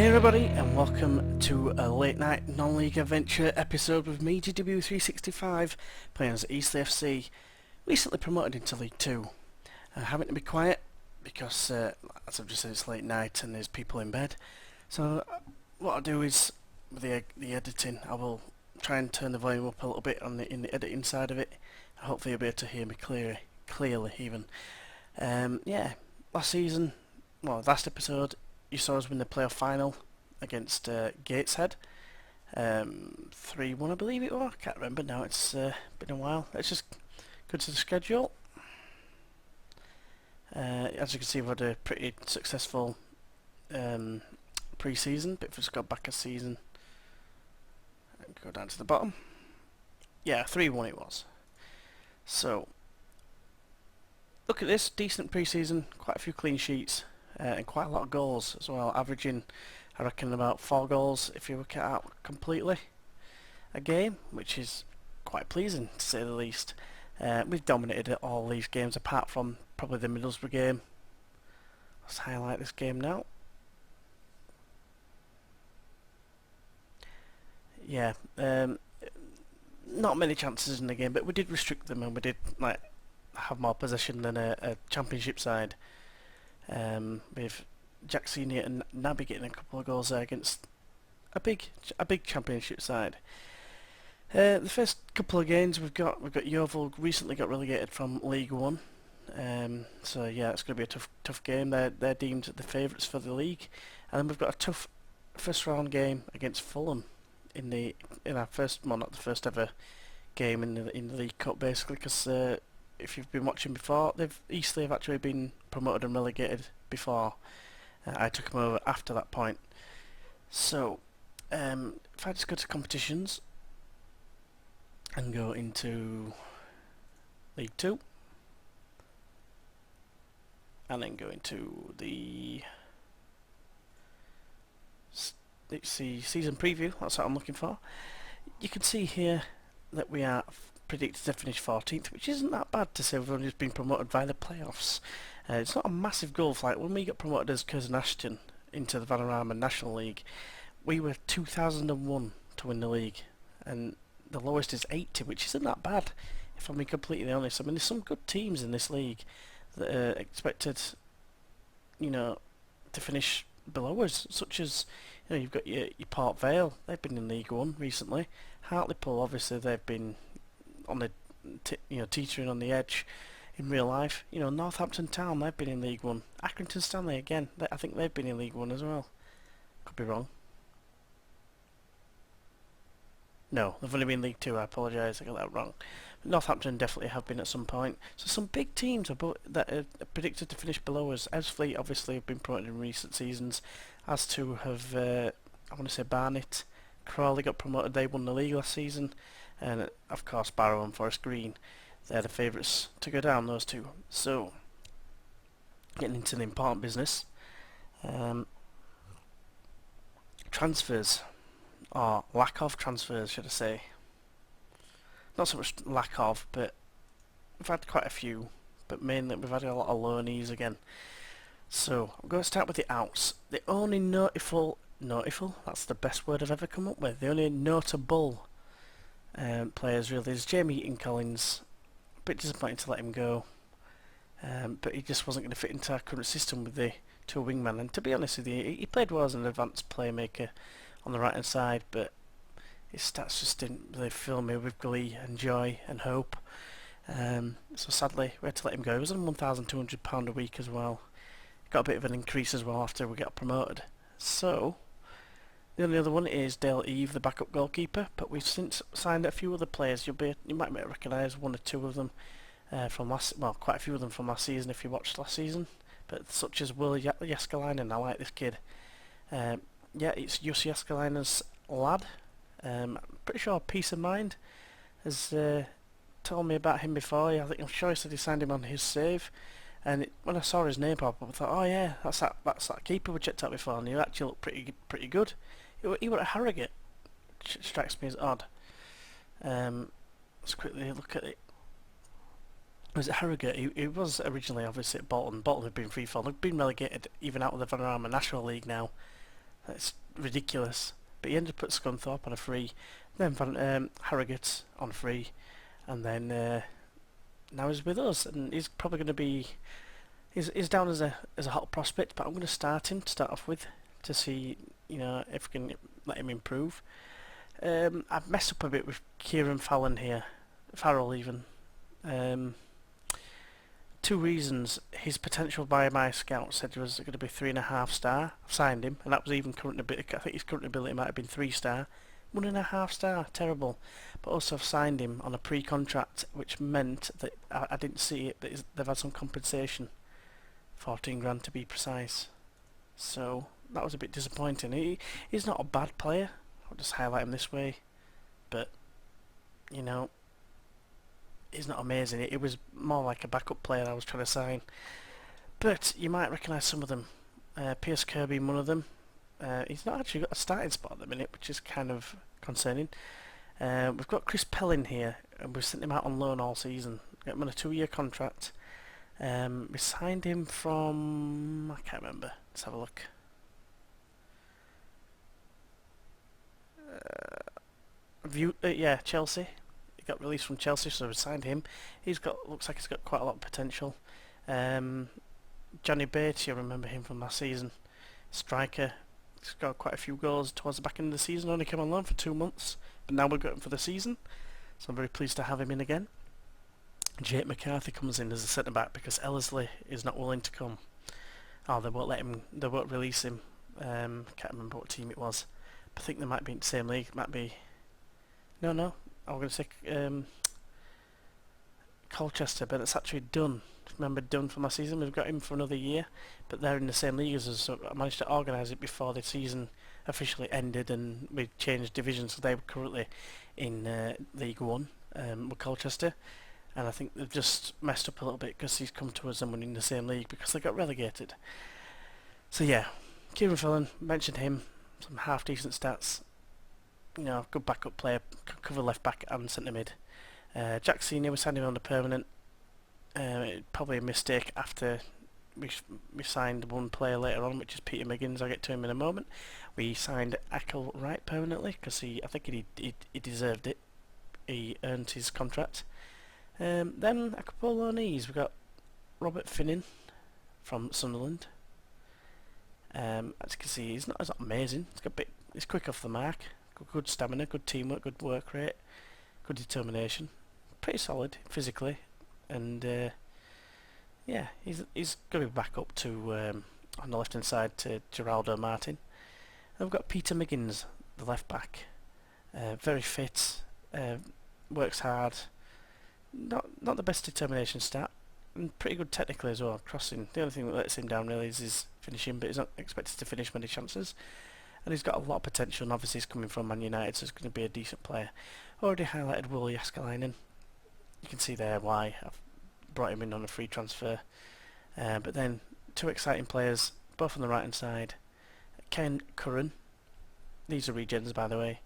Hey everybody, and welcome to a late night non-league adventure episode with me, GW365, playing as Eastleigh FC, recently promoted into League 2. Having to be quiet because, as I've just said, it's late night and there's people in bed. So what I'll do is, with the editing, I will try and turn the volume up a little bit in the editing side of it. Hopefully you'll be able to hear me clearly even. Yeah, last episode, you saw us win the playoff final against Gateshead. 3-1 I believe it was, I can't remember now, it's been a while. Let's just go to the schedule. As you can see, we've had a pretty successful pre-season, but if we just go back a season and go down to the bottom, yeah, 3-1 it was. So look at this, decent pre-season, quite a few clean sheets, and quite a lot of goals as well, averaging I reckon about 4 goals if you work it out completely a game, which is quite pleasing to say the least. We've dominated all these games apart from probably the Middlesbrough game. Let's highlight this game now. Yeah, not many chances in the game, but we did restrict them and we did have more possession than a championship side. With Jack Senior and Naby getting a couple of goals there against a big championship side. The first couple of games we've got Yeovil recently got relegated from League One, so yeah, it's going to be a tough game. They're deemed the favourites for the league, and then we've got a tough first round game against Fulham in our first, well, not the first ever game in the League Cup, basically, because if you've been watching before, Eastleigh have actually been promoted and relegated before. I took them over after that point. So, if I just go to competitions and go into League 2 and then go into the season preview, that's what I'm looking for, you can see here that we are predicted to finish 14th, which isn't that bad to say we've only just been promoted via the playoffs. It's not a massive goal flight. When we got promoted as Curzon Ashton into the Vanarama National League, we were 2001 to win the league, and the lowest is 80, which isn't that bad, if I'm being completely honest. I mean, there's some good teams in this league that are expected, to finish below us, such as, you've got your Port Vale. They've been in League One recently. Hartlepool, obviously, they've been on the teetering on the edge in real life. Northampton Town, they've been in League One. Accrington Stanley again, I think they've been in League One as well. Could be wrong. No, they've only been in League Two. I apologise, I got that wrong. But Northampton definitely have been at some point. So some big teams that are predicted to finish below us. Ebbsfleet obviously have been promoted in recent seasons, as to have I want to say Barnet. Crawley got promoted, they won the league last season, and of course Barrow and Forest Green, they're the favourites to go down, those two. So, getting into the important business, transfers, or lack of transfers should I say. Not so much lack of, but we've had quite a few, but mainly we've had a lot of loanees again. So, I'm going to start with the outs. The only notable, that's the best word I've ever come up with, the only notable players really is Jamie Eaton-Collins. A bit disappointing to let him go, but he just wasn't going to fit into our current system with the two wingmen, and to be honest with you, he played well as an advanced playmaker on the right hand side, but his stats just didn't really fill me with glee and joy and hope, so sadly we had to let him go. He was on £1,200 a week as well. Got a bit of an increase as well after we got promoted. So the only other one is Dale Eve, the backup goalkeeper, but we've since signed a few other players. You might recognise one or two of them quite a few of them from last season if you watched last season, but such as Will Jääskeläinen. I like this kid. Yeah, it's Jussi Jääskeläinen's lad. I'm pretty sure Peace of Mind has told me about him before. I'm sure he said he signed him on his save. And when I saw his name pop up, I thought, oh yeah, that's that keeper we checked out before, and he actually looked pretty good. He was at Harrogate, which strikes me as odd. Let's quickly look at it. Was it Harrogate? He was originally obviously at Bolton. Bolton had been free fall. They've been relegated even out of the Vanarama National League now. That's ridiculous. But he ended up at Scunthorpe on a free, then Harrogate on a free, and then now he's with us, and he's probably going to be. He's down as a hot prospect, but I'm going to start him to start off with to see, if we can let him improve. I've messed up a bit with Kieran Fallon here, Farrell even. Two reasons. His potential by my scout said he was going to be 3.5 star. I've signed him, and that was even current ability. I think his current ability might have been 3 star. 1.5 star, terrible. But also I've signed him on a pre-contract, which meant that I didn't see it, but they've had some compensation. 14 grand to be precise. So that was a bit disappointing. He's not a bad player. I'll just highlight him this way. But, he's not amazing. It was more like a backup player I was trying to sign. But you might recognise some of them. Pierce Kirby, one of them. He's not actually got a starting spot at the minute, which is kind of concerning. We've got Chris Pellin here, and we've sent him out on loan all season. Got him on a 2-year contract. We signed him from... I can't remember. Let's have a look. Chelsea. He got released from Chelsea, so we signed him. Looks like he's got quite a lot of potential. Johnny Bates, you remember him from last season. Striker. He's got quite a few goals towards the back end of the season. Only came on loan for 2 months, but now we've got him for the season, so I'm very pleased to have him in again. Jake McCarthy comes in as a centre back because Ellerslie is not willing to come. Oh, they won't release him. Can't remember what team it was. But I think they might be in the same league. It might be... No, I was going to say Colchester, but it's actually Dunn. Remember Dunn from last season? We've got him for another year, but they're in the same league as us, so I managed to organise it before the season officially ended, and we changed divisions, so they were currently in League 1 with Colchester. And I think they've just messed up a little bit because he's come to us and we're in the same league because they got relegated. So yeah, Kieran Fallon, mentioned him, some half decent stats. Good backup player, cover left back and centre mid. Jack Senior, we signed him on the permanent. Probably a mistake after we signed one player later on, which is Peter Miggins. I'll get to him in a moment. We signed Ackle Wright permanently because I think he deserved it. He earned his contract. Then a couple of knees. We've got Robert Finnan from Sunderland. As you can see, he's not amazing. He's quick off the mark. Good stamina, good teamwork, good work rate, good determination. Pretty solid physically, and he's going to be back up to on the left hand side to Geraldo Martin. And we've got Peter Miggins, the left back. Very fit, works hard. Not the best determination stat, and pretty good technically as well. Crossing. The only thing that lets him down really is his finishing, but he's not expected to finish many chances. And he's got a lot of potential, and obviously he's coming from Man United, so he's going to be a decent player. Already highlighted Willi Jääskeläinen. You can see there why I've brought him in on a free transfer. But then two exciting players, both on the right hand side. Ken Curran. These are regens, by the way.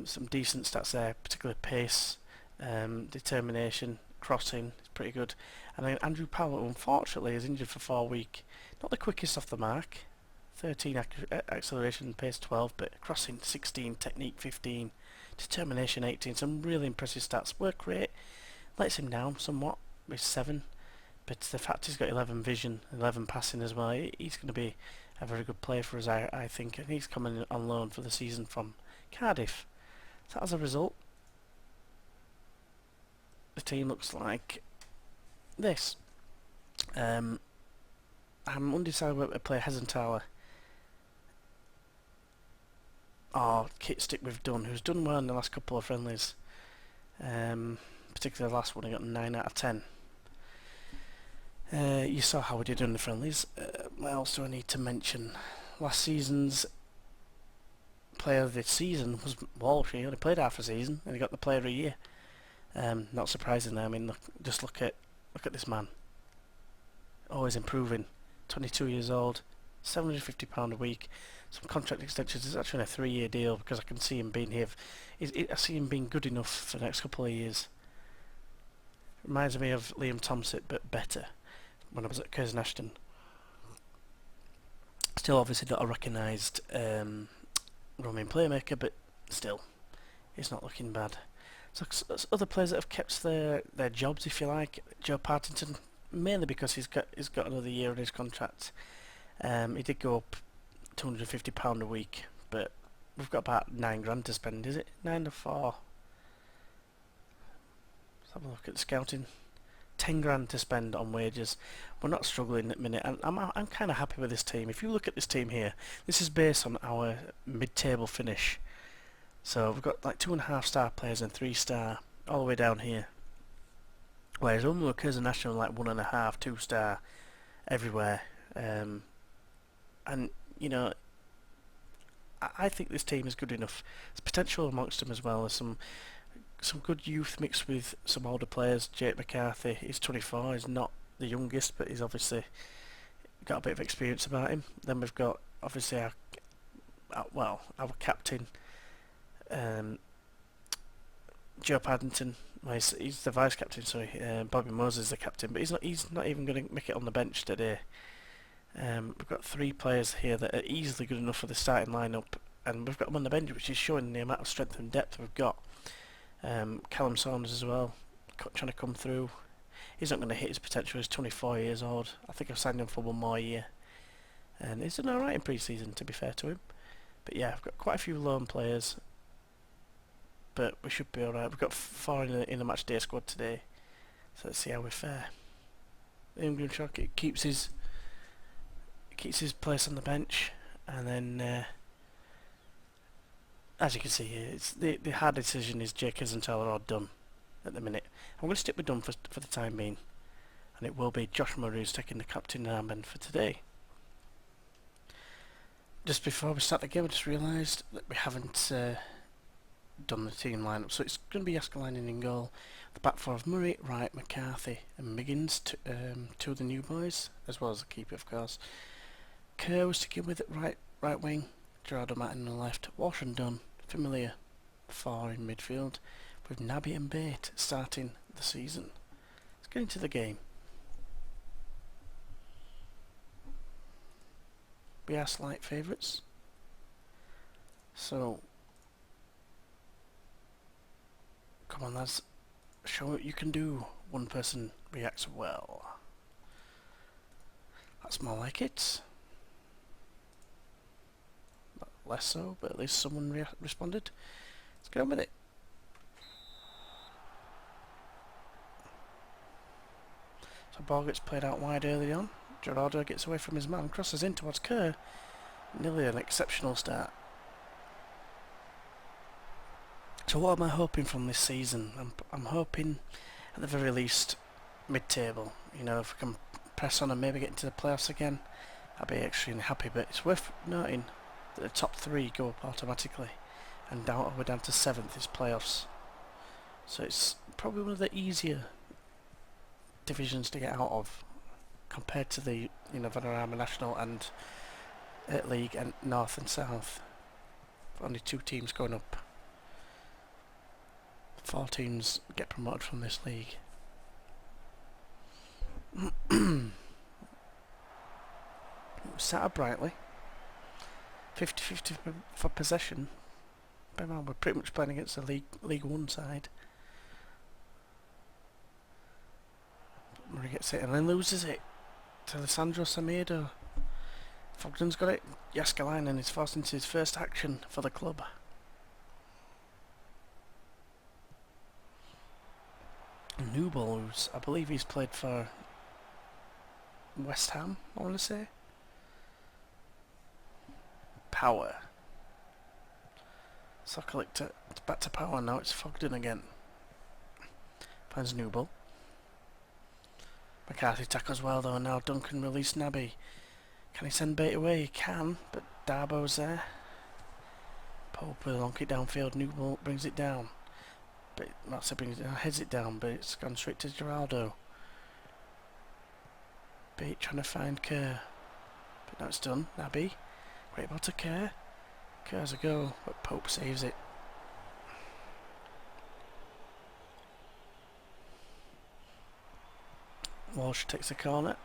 Some decent stats there, particularly pace, determination, crossing. It's pretty good. And then Andrew Powell, unfortunately, is injured for 4 weeks. Not the quickest off the mark. 13 acceleration, pace 12, but crossing 16, technique 15, determination 18. Some really impressive stats. Work rate lets him down somewhat with 7, but the fact he's got 11 vision, 11 passing as well, he's going to be a very good player for us, I think, and he's coming on loan for the season from Cardiff. So as a result, the team looks like this. I'm undecided whether to play Hesenthaler or Kit Stick we've done, who's done well in the last couple of friendlies. Particularly the last one, he got 9 out of 10. You saw how we did in the friendlies. What else do I need to mention? Last season's player of the season was Walsh. He only played half a season and he got the player of the year. Not surprisingly. I mean, look at this man. Always improving. 22 years old, £750 a week. Some contract extensions. It's actually a 3-year deal because I can see him being here. I see him being good enough for the next couple of years. Reminds me of Liam Thompson, but better, when I was at Curzon Ashton. Still obviously not a recognised roaming playmaker, but still, it's not looking bad. So other players that have kept their jobs, if you like, Joe Partington, mainly because he's got another year on his contract. He did go up £250 a week, but we've got about £9 to spend. Is it 9 or 4? Let's have a look at the scouting. 10 grand to spend on wages. We're not struggling at the minute, and I'm kind of happy with this team. If you look at this team here, this is based on our mid-table finish. So we've got like 2.5-star players and 3-star all the way down here. Whereas Umlo National like 1.5, 2-star everywhere. And you know, I think this team is good enough. There's potential amongst them as well. There's some good youth mixed with some older players. Jake McCarthy, he's 24, he's not the youngest, but he's obviously got a bit of experience about him. Then we've got obviously our captain, Joe Paddington. Well, he's the vice captain. Sorry, Bobby Moses is the captain, but he's not even going to make it on the bench today. We've got 3 players here that are easily good enough for the starting lineup, and we've got them on the bench, which is showing the amount of strength and depth we've got. Callum Saunders as well, trying to come through. He's not going to hit his potential. He's 24 years old. I think I've signed him for 1 more year, and he's done alright in pre-season, to be fair to him. But yeah, I've got quite a few loan players, but we should be alright. We've got 4 in the match day squad today, so let's see how we fare. Liam Grimshaw keeps his place on the bench, and then as you can see here, it's the hard decision is Jakers and Taylor are done at the minute. I'm going to stick with Dunn for the time being, and it will be Josh Murray who's taking the captain armband for today. Just before we start the game, I just realised that we haven't done the team lineup, so it's going to be Jaskalainen in goal. The back four of Murray, Wright, McCarthy and Miggins, two of the new boys, as well as the keeper of course. Kerr was sticking with it, right wing, Gerardo Martin on the left, Walsh and Dunn, Familiar, 4 in midfield, with Naby and Bate starting the season. Let's get into the game. We are slight favourites, so come on lads, show what you can do. One person reacts well. That's more like it. Less so, but at least someone responded. Let's get on with it. So ball gets played out wide early on. Gerardo gets away from his man, crosses in towards Kerr. Nearly an exceptional start. So what am I hoping from this season? I'm hoping at the very least mid-table. You know, if we can press on and maybe get into the playoffs again, I'd be extremely happy. But it's worth noting that the top 3 go up automatically, and we're down to 7th is playoffs. So it's probably one of the easier divisions to get out of compared to the Vanarama National and League and North and South. Only 2 teams going up. 4 teams get promoted from this league. Set up brightly. 50-50 for possession. But man, we're pretty much playing against the League 1 side. Murray gets it and then loses it to Alessandro Samedo. Fogden's got it. Jaskalainen is forced into his first action for the club. Newball, who's, I believe he's played for West Ham, I want to say. Power. Sokolik back to Power now, it's Fogden again. Finds Newball. McCarthy tackles well though, and now Duncan release Naby. Can he send Bate away? He can, but Darbo's there. Pope will lonk it downfield, Newball brings it down. But Matsa brings it down, heads it down, but it's gone straight to Geraldo. Bate trying to find Kerr. But now it's done, Naby. Great ball to Kerr. Kerr's a goal, but Pope saves it. Walsh takes a corner,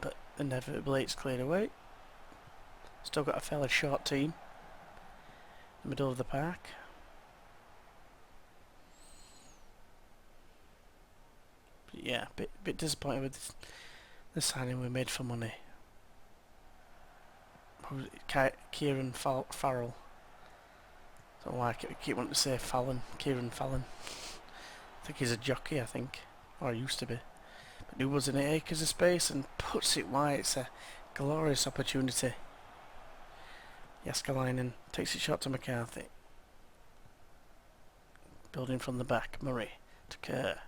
but inevitably it's cleared away. Still got a fairly short team. In the middle of the park. But yeah, bit disappointed with the signing we made for money. Kieran Farrell. Don't like it. I keep wanting to say Fallon. Kieran Fallon. I think he's a jockey, I think. Or he used to be. But he was in 8 acres of space and puts it wide. It's a glorious opportunity. Jaskalainen takes it short to McCarthy. Building from the back. Murray to Kerr.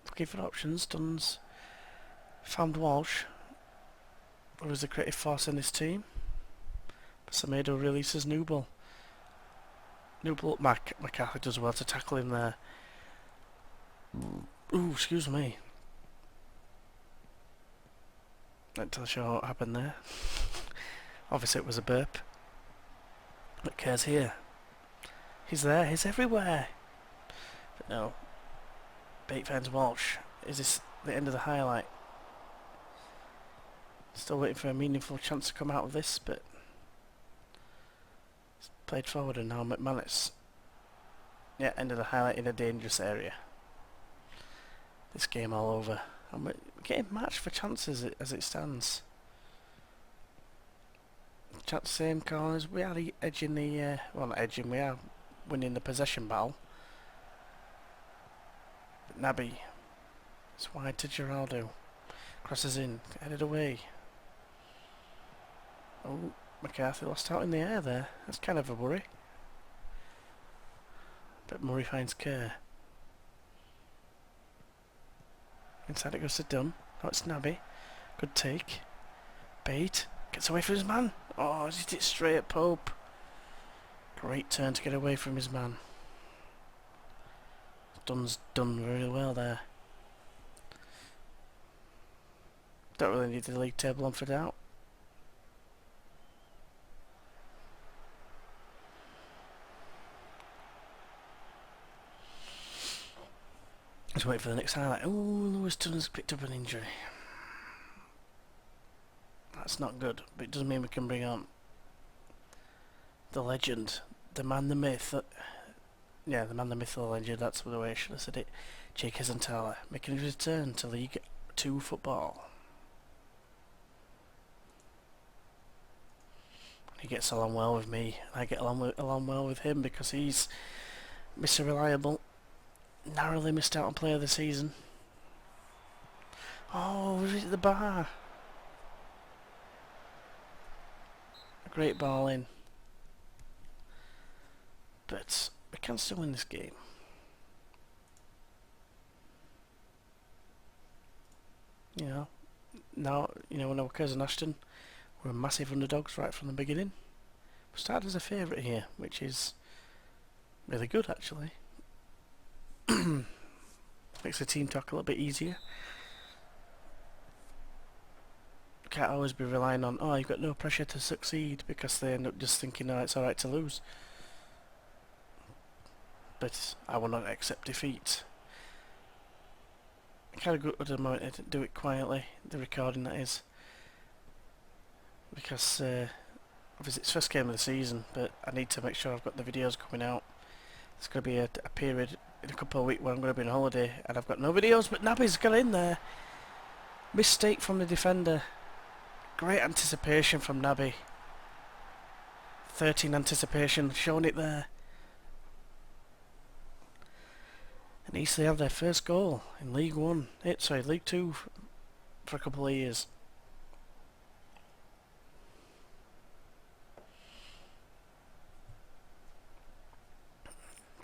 Looking for options. Dunn's found Walsh, who is the creative force in this team. Semedo releases Newble. McCarthy does well to tackle him there. Ooh, excuse me. Not too sure what happened there. Obviously it was a burp. But Kerr's here. He's there, he's everywhere. But no. Bate finds Walsh. Is this the end of the highlight? Still waiting for a meaningful chance to come out of this, but it's played forward and now McManus. Yeah, end of the highlight in a dangerous area. This game all over. And we're getting matched for chances as it stands. Same corners. We are edging the... well, not edging. We are winning the possession battle. But Naby. It's wide to Geraldo. Crosses in. Headed away. Oh, McCarthy lost out in the air there. That's kind of a worry. But Murray finds Kerr. Inside it goes to Dunn. Oh, it's Naby. Good take. Bate. Gets away from his man. Oh, he hit it straight at Pope. Great turn to get away from his man. Dunn's done very well there. Don't really need the league table on for doubt. Let's wait for the next highlight. Oh, Lewis Dunn's picked up an injury. That's not good, but it doesn't mean we can bring on the legend, the man, the myth. Yeah, the man, the myth, the legend, that's the way I should have said it. Jake Hesenthaler making his return to League 2 football. He gets along well with me, and I get along well with him because he's Mr. Reliable. Narrowly missed out on player of the season. Oh, was it the bar? A great ball in. But we can still win this game. You know, now, when Curzon and Ashton were massive underdogs right from the beginning. We started as a favourite here, which is really good actually. Makes the team talk a little bit easier. Can't always be relying on, oh, you've got no pressure to succeed, because they end up just thinking, oh, it's alright to lose. But I will not accept defeat. Kind of good at the moment to do it quietly, the recording that is. Because obviously it's first game of the season, but I need to make sure I've got the videos coming out. There's going to be a period in a couple of weeks where I'm going to be on holiday and I've got no videos, but Naby's got in there. Mistake from the defender. Great anticipation from Naby. 13 anticipation, showing it there. And Eastleigh have their first goal in League 1. League 2 for a couple of years.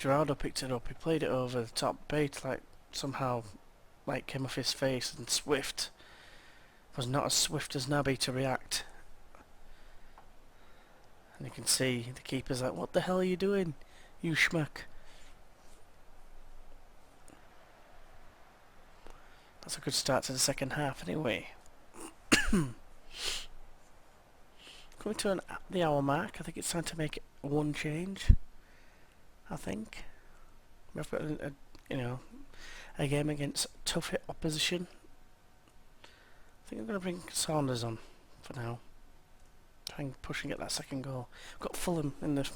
Geraldo picked it up, he played it over the top. Bate somehow came off his face, and Swift was not as swift as Naby to react. And you can see the keeper's like, what the hell are you doing, you schmuck? That's a good start to the second half anyway. Coming to the hour mark, I think it's time to make one change. I think we've got a game against tough opposition. I think I'm going to bring Saunders on for now. Try and push and get that second goal. We've got Fulham in the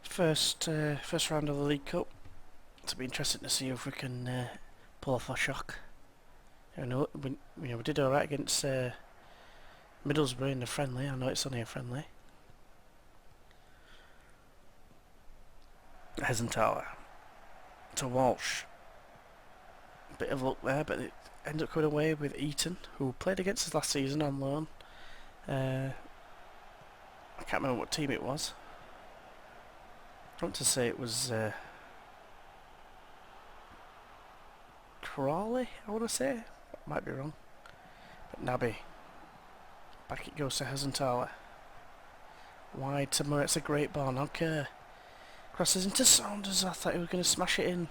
first round of the League Cup. It'll be interesting to see if we can pull off a shock. I know we did alright against Middlesbrough in the friendly. I know it's only a friendly. Hesenthaler to Walsh. Bit of luck there, but it ended up coming away with Eaton, who played against us last season on loan. I can't remember what team it was. I want to say it was Crawley, I want to say. Might be wrong. But Naby. Back it goes to Hesenthaler. Wide to Murray. It's a great ball. Now Kerr crosses into Saunders. I thought he was going to smash it in.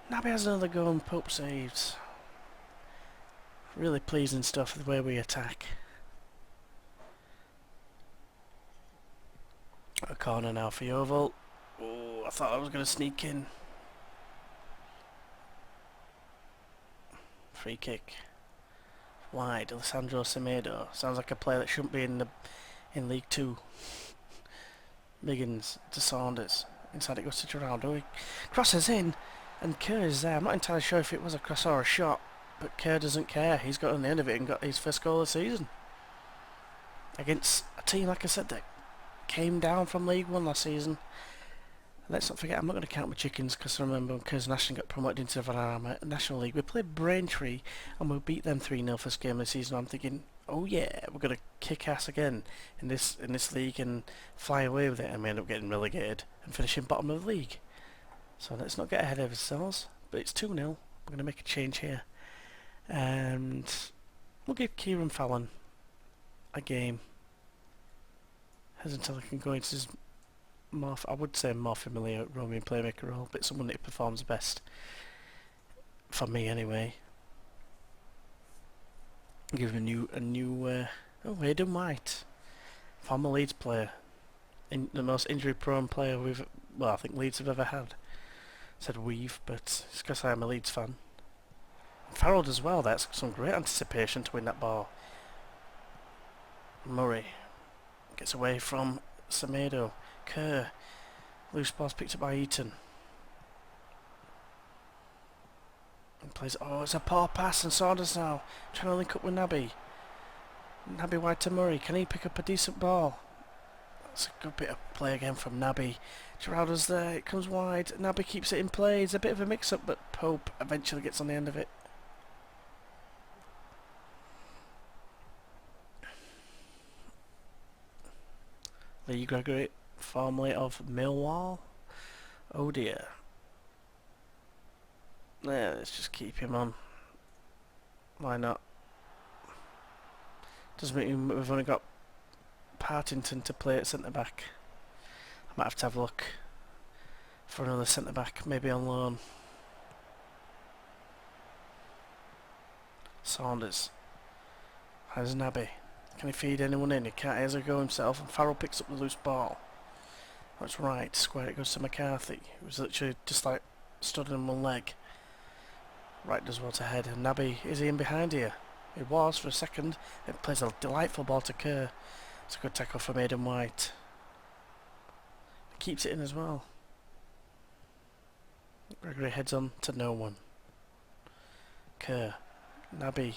Naby has another go and Pope saves. Really pleasing stuff the way we attack. A corner now for Yeovil. Oh, I thought I was going to sneak in. Free kick. Wide, Alessandro Semedo. Sounds like a player that shouldn't be in League 2. Miggins to Saunders. Inside it goes to Geraldo. He crosses in, and Kerr is there. I'm not entirely sure if it was a cross or a shot, but Kerr doesn't care. He's got on the end of it and got his first goal of the season. Against a team, like I said, that came down from League 1 last season. Let's not forget, I'm not going to count my chickens, because I remember when Curzon Ashton got promoted into the Vanarama National League. We played Braintree and we beat them 3-0 first game of the season. I'm thinking, oh yeah, we're going to kick ass again in this league and fly away with it. And we end up getting relegated and finishing bottom of the league. So let's not get ahead of ourselves. But it's 2-0. We're going to make a change here. And we'll give Kieran Fallon a game. Hesenthaler can go into his I would say more familiar Romanian playmaker role, but someone that performs best for me anyway. Give him a new Aidan White, former Leeds player, the most injury-prone player I think Leeds have ever had. Said we've, but it's because I'm a Leeds fan. Farrell as well. That's some great anticipation to win that ball. Murray gets away from Semedo. Kerr. Loose ball's picked up by Eaton. And plays. Oh, it's a poor pass, and Saunders now trying to link up with Naby. Naby wide to Murray. Can he pick up a decent ball? That's a good bit of play again from Naby. Geraldo's there. It comes wide. Naby keeps it in play. It's a bit of a mix-up, but Pope eventually gets on the end of it. Lee Gregory, formerly of Millwall. Oh dear. Yeah, let's just keep him on. Why not? Doesn't mean we've only got Partington to play at centre back. I might have to look for another centre back, maybe on loan. Saunders. How's Naby? Can he feed anyone in? He can't. He has a go himself, and Farrell picks up the loose ball. That's right. Square it goes to McCarthy, who's literally just like stood on one leg. Right does well to head. And Naby, is he in behind here? He was for a second. It plays a delightful ball to Kerr. It's a good tackle from Aidan White. He keeps it in as well. Gregory heads on to no one. Kerr. Naby.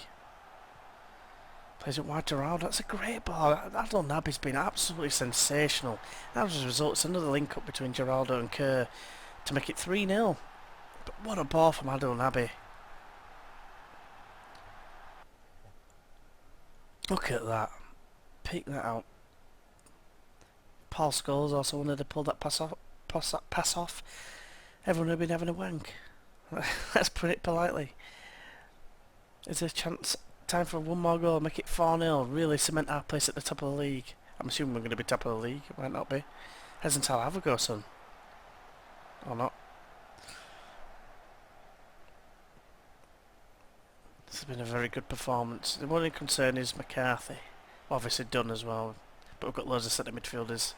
Plays it wide to Raul. That's a great ball. Adel Naby's been absolutely sensational. And as a result, it's another link up between Geraldo and Kerr to make it 3-0. But what a ball from Adel Naby. Look at that. Pick that out. Paul Scholes also wanted to pull that pass off. Everyone had been having a wank. Let's put it politely. Is there a chance? Time for one more goal, make it 4-0, really cement our place at the top of the league. I'm assuming we're going to be top of the league, it might not be. Hesenthaler, have a go, son. Or not. This has been a very good performance. The only concern is McCarthy. Obviously done as well, but we've got loads of centre midfielders.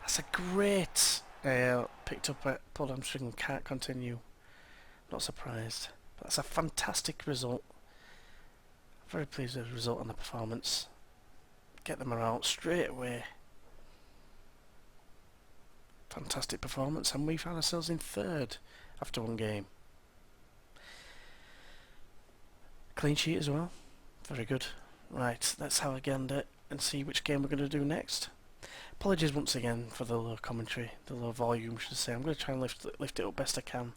That's a great picked up at pulled hamstring and can't continue. Not surprised. But that's a fantastic result. Very pleased with the result and the performance. Get them out straight away. Fantastic performance, and we found ourselves in third after one game. Clean sheet as well. Very good. Right, let's have a gander and see which game we're going to do next. Apologies once again for the low commentary, the low volume, should I say. I'm going to try and lift it up best I can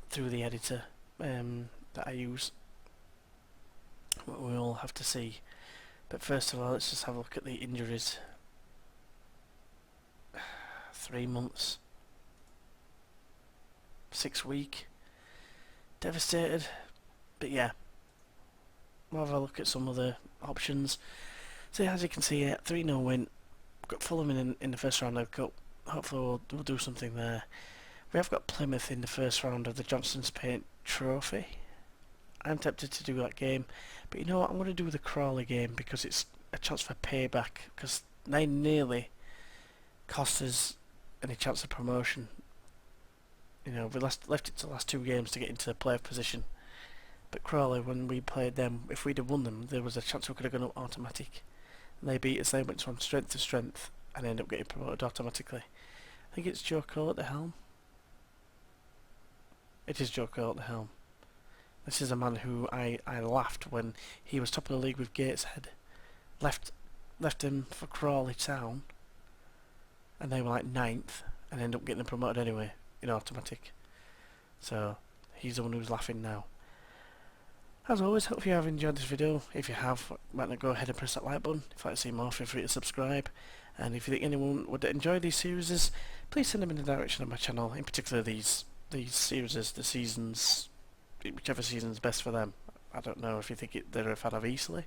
through the editor that I use. What we all have to see. But first of all, let's just have a look at the injuries. 3 months. 6 week. Devastated. But yeah. We'll have a look at some other options. So as you can see, 3-0 win. Got Fulham in the first round of the Cup. Hopefully we'll do something there. We have got Plymouth in the first round of the Johnson's Paint Trophy. I'm tempted to do that game, but you know what, I'm going to do the Crawley game because it's a chance for payback, because they nearly cost us any chance of promotion. You know, we left it to the last 2 games to get into the playoff position. But Crawley, when we played them, if we'd have won them, there was a chance we could have gone up automatic. And they beat us, they went from strength to strength and ended up getting promoted automatically. I think it's Joe Cole at the helm. It is Joe Cole at the helm. This is a man who I laughed when he was top of the league with Gateshead. Left him for Crawley Town, and they were like 9th, and ended up getting them promoted anyway, in automatic. So, he's the one who's laughing now. As always, hope you have enjoyed this video. If you have, why not go ahead and press that like button. If you'd like to see more, feel free to subscribe. And if you think anyone would enjoy these series, please send them in the direction of my channel, in particular these series, the seasons, whichever season's best for them. I don't know if you think they're a fan of Eastleigh.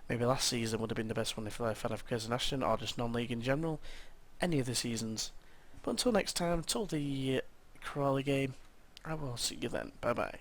Maybe last season would have been the best one if they're a fan of Curzon Ashton, or just non-league in general. Any of the seasons. But until next time, until the Crawley game, I will see you then. Bye bye.